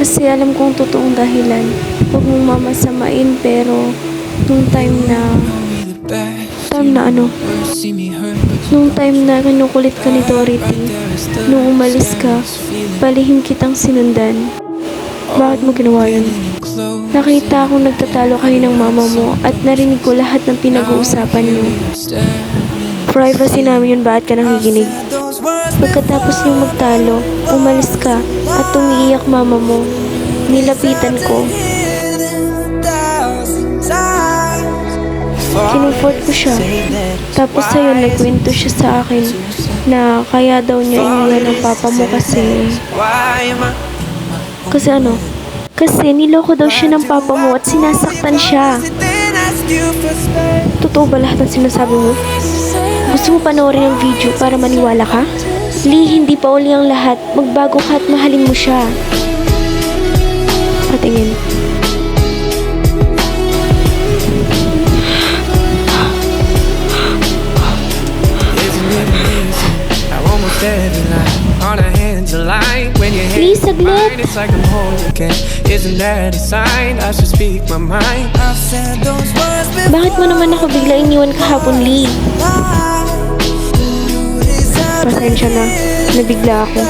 Kasi alam kong totoong dahilan. Huwag mong mamasamain, pero nung time na ano? Nung time na kinukulit ka ni Dorothy, nung umalis ka, palihim kitang sinundan. Bakit mo ginawa yun? Nakita akong nagtatalo kayo ng mama mo at narinig ko lahat ng pinag-uusapan niyo. Privacy namin yun, bakit ka nakikinig? Pagkatapos niyo magtalo, umalis ka at umiiyak mama mo. Nilapitan ko. Kinumfort ko siya. Tapos ayun, nagkwento siya sa akin na kaya daw niya iniwan ng papa mo kasi ano? Kasi niloko daw siya ng papa mo at sinasaktan siya. Totoo ba lahat ng sinasabi mo? Gusto mo panoorin ang video para maniwala ka? Lee, hindi pa uli ang lahat. Magbago ka at mahalin mo siya. Patingin. Please, saglit. Bakit mo naman ako bigla iniwan kahapon, Lee? Pasensya na. Nabigla ako.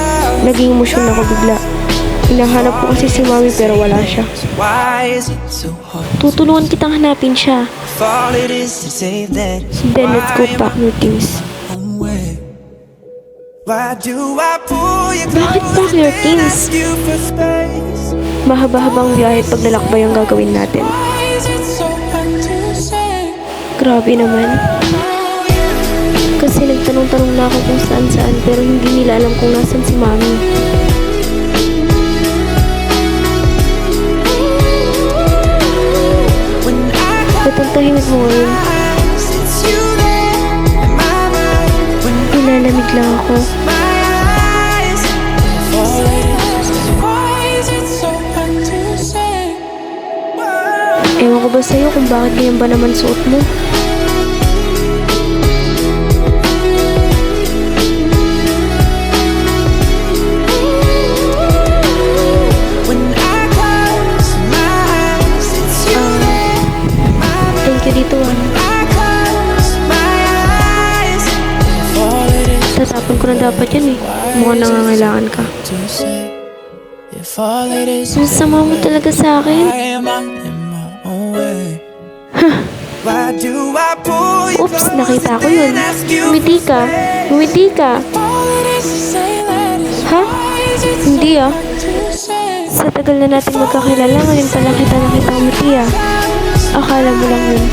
Naging emosyon ako bigla. Hinahanap ko kasi si Mami pero wala siya. Tutulungan kitang hanapin siya. Then let's go pack your things. Bakit pack your things? Mahaba-habang biyahe at paglalakbay ang gagawin natin. Grabe naman. Kasi nagtanong-tanong na ako kung saan-saan pero hindi nila alam kung nasan si Mami. Ba't ang tahimik mo ngayon? Nilalamig lang ako. Ewan ko ba sa'yo kung bakit ganyan ba naman suot mo? Thank you dito, Tatapon ko na dapat yan eh. Mukhang nangangailangan ka. Ang sama mo talaga sa akin. Oops, nakita ko yun. Ngumiti ka. Ngumiti ka. Ha? Hindi ah. Sa tagal na natin magkakilala, ngayon pala kita nakita ngumiti ah. Akala mo lang yun.